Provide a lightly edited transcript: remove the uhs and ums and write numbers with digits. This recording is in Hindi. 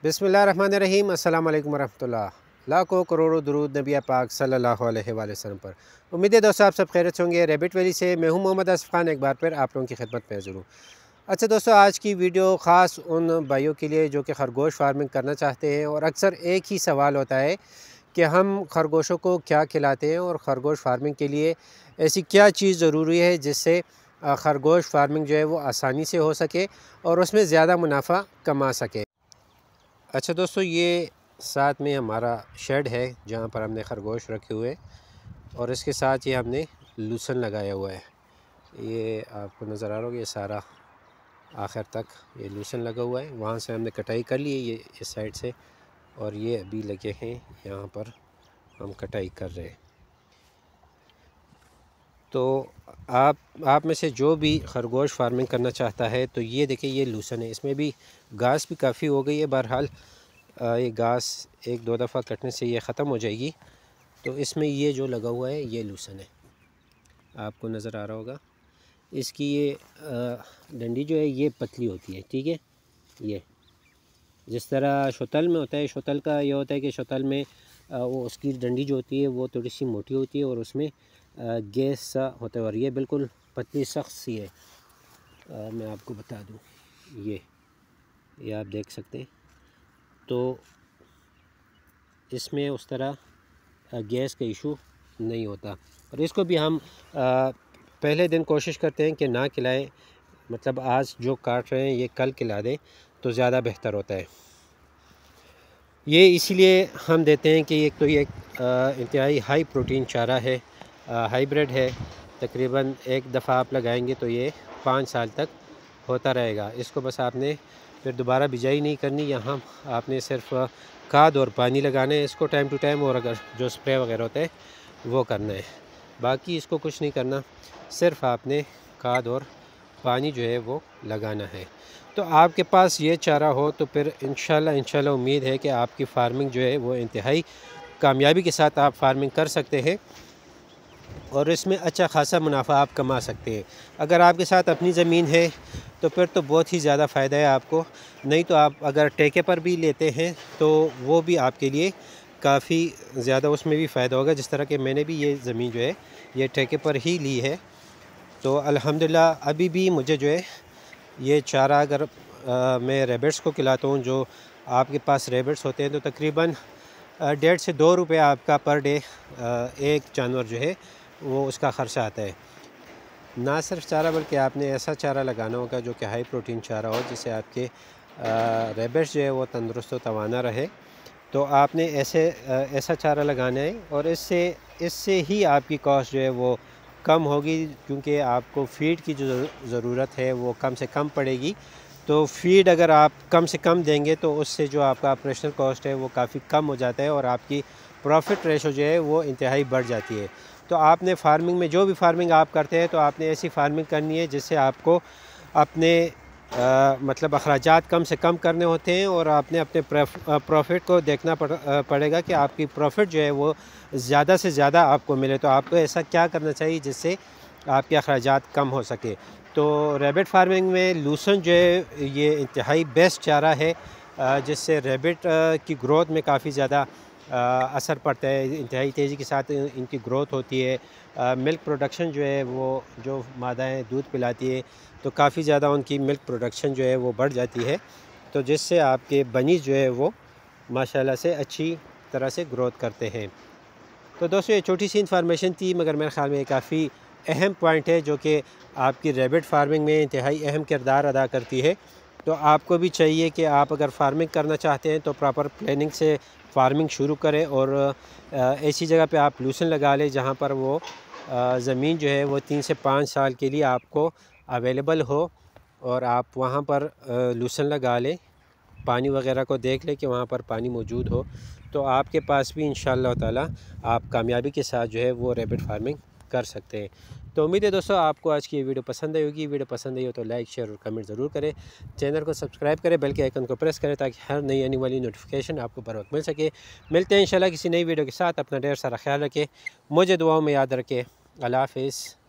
बिस्मिल्लाहिर्रहमानिर्रहीम। अस्सलाम वालेकुम वरहमतुल्लाह। लाखों करोड़ों दुरूद नबी पाक सल्लल्लाहु अलैहि वसल्लम पर। उम्मीद है दोस्तों आप सब खैरियत होंगे। रैबिट वैली से मैं हूं मोहम्मद आसिफ खान, एक बार फिर आप लोगों की खिदमत में हाज़िर हूं। अच्छा दोस्तों, आज की वीडियो ख़ास उन भाइयों के लिए जो कि खरगोश फार्मिंग करना चाहते हैं और अक्सर एक ही सवाल होता है कि हम खरगोशों को क्या खिलाते हैं और ख़रगोश फार्मिंग के लिए ऐसी क्या चीज़ ज़रूरी है जिससे खरगोश फार्मिंग जो है वो आसानी से हो सके और उसमें ज़्यादा मुनाफा कमा सके। अच्छा दोस्तों, ये साथ में हमारा शेड है जहाँ पर हमने खरगोश रखे हुए और इसके साथ ही हमने लूसन लगाया हुआ है। ये आपको नज़र आ रहा होगा, ये सारा आखिर तक ये लूसन लगा हुआ है। वहाँ से हमने कटाई कर ली है ये इस साइड से, और ये अभी लगे हैं यहाँ पर हम कटाई कर रहे हैं। तो आप में से जो भी खरगोश फार्मिंग करना चाहता है तो ये देखिए, ये लूसन है, इसमें भी घास भी काफ़ी हो गई है। बहरहाल ये घास एक दो दफ़ा कटने से ये ख़त्म हो जाएगी। तो इसमें ये जो लगा हुआ है ये लूसन है, आपको नज़र आ रहा होगा। इसकी ये डंडी जो है ये पतली होती है, ठीक है। ये जिस तरह शोतल में होता है, शोतल का ये होता है कि शोतल में वो उसकी डंडी जो होती है वो थोड़ी सी मोटी होती है और उसमें गैस सा होता है, और ये बिल्कुल पतली सख्त सी है। मैं आपको बता दूं, ये आप देख सकते हैं। तो इसमें उस तरह गैस का इशू नहीं होता, और इसको भी हम पहले दिन कोशिश करते हैं कि ना खिलाएं, मतलब आज जो काट रहे हैं ये कल खिला दें तो ज़्यादा बेहतर होता है। ये इसीलिए हम देते हैं कि एक तो ये इंतहाई हाई प्रोटीन चारा है, हाइब्रिड है। तकरीबन एक दफ़ा आप लगाएंगे तो ये 5 साल तक होता रहेगा। इसको बस आपने फिर दोबारा बिजाई नहीं करनी, यहाँ आपने सिर्फ खाद और पानी लगाना है इसको टाइम टू टाइम, और अगर जो स्प्रे वगैरह होता है वो करना है। बाकी इसको कुछ नहीं करना, सिर्फ आपने खाद और पानी जो है वो लगाना है। तो आपके पास ये चारा हो तो फिर इंशाल्लाह उम्मीद है कि आपकी फ़ार्मिंग जो है वो इंतहाई कामयाबी के साथ आप फार्मिंग कर सकते हैं और इसमें अच्छा खासा मुनाफा आप कमा सकते हैं। अगर आपके साथ अपनी ज़मीन है तो फिर तो बहुत ही ज़्यादा फ़ायदा है आपको, नहीं तो आप अगर ठेके पर भी लेते हैं तो वो भी आपके लिए काफ़ी ज़्यादा उसमें भी फ़ायदा होगा। जिस तरह के मैंने भी ये ज़मीन जो है ये ठेके पर ही ली है, तो अल्हम्दुलिल्लाह अभी भी मुझे जो है ये चारा अगर मैं रेबिट्स को खिलाता हूँ, जो आपके पास रेबिट्स होते हैं, तो तकरीबन 1.5 से 2 रुपये आपका पर डे एक जानवर जो है वो उसका ख़र्चा आता है। ना सिर्फ चारा बल्कि आपने ऐसा चारा लगाना होगा जो कि हाई प्रोटीन चारा हो, जिससे आपके रेबिट्स जो है वो तंदुरुस्त व तवाना रहे। तो आपने ऐसा चारा लगाना है, और इससे ही आपकी कॉस्ट जो है वो कम होगी, क्योंकि आपको फ़ीड की जो ज़रूरत है वो कम से कम पड़ेगी। तो फ़ीड अगर आप कम से कम देंगे तो उससे जो आपका ऑपरेशनल कॉस्ट है वो काफ़ी कम हो जाता है और आपकी प्रॉफिट रेशो जो है वो इंतहाई बढ़ जाती है। तो आपने फार्मिंग में जो भी फार्मिंग आप करते हैं तो आपने ऐसी फार्मिंग करनी है जिससे आपको अपने मतलब अखराजात कम से कम करने होते हैं, और आपने अपने प्रॉफिट को देखना पड़ेगा कि आपकी प्रॉफिट जो है वो ज़्यादा से ज़्यादा आपको मिले। तो आपको ऐसा क्या करना चाहिए जिससे आपके अखराजात कम हो सके। तो रैबिट फार्मिंग में लूसन जो है ये इंतहाई बेस्ट चारा है, जिससे रैबिट की ग्रोथ में काफ़ी ज़्यादा असर पड़ता है। इंतहाई तेज़ी के साथ इनकी ग्रोथ होती है। मिल्क प्रोडक्शन जो है वो जो मादाएँ दूध पिलाती है तो काफ़ी ज़्यादा उनकी मिल्क प्रोडक्शन जो है वो बढ़ जाती है, तो जिससे आपके बनीज़ जो है वो माशाल्लाह से अच्छी तरह से ग्रोथ करते हैं। तो दोस्तों, ये छोटी सी इन्फॉर्मेशन थी, मगर मेरे ख़्याल में काफ़ी अहम पॉइंट है जो कि आपकी रैबिट फार्मिंग में इंतहाई अहम किरदार अदा करती है। तो आपको भी चाहिए कि आप अगर फार्मिंग करना चाहते हैं तो प्रॉपर प्लानिंग से फार्मिंग शुरू करें, और ऐसी जगह पे आप लूसन लगा लें जहाँ पर वो ज़मीन जो है वो 3 से 5 साल के लिए आपको अवेलेबल हो, और आप वहाँ पर लूसन लगा लें। पानी वगैरह को देख लें कि वहाँ पर पानी मौजूद हो, तो आपके पास भी इंशाअल्लाह ताला आप कामयाबी के साथ जो है वो रैबिट फार्मिंग कर सकते हैं। तो उम्मीद है दोस्तों आपको आज की ये वीडियो पसंद आई होगी। वीडियो पसंद आई हो तो लाइक, शेयर और कमेंट ज़रूर करें। चैनल को सब्सक्राइब करें, बेल के आइकन को प्रेस करें ताकि हर नई आने वाली नोटिफिकेशन आपको बर वक्त मिल सके। मिलते हैं इंशाल्लाह किसी नई वीडियो के साथ। अपना ढेर सारा ख्याल रखें, मुझे दुआओं में याद रखें। अल्लाह हाफ़िज़।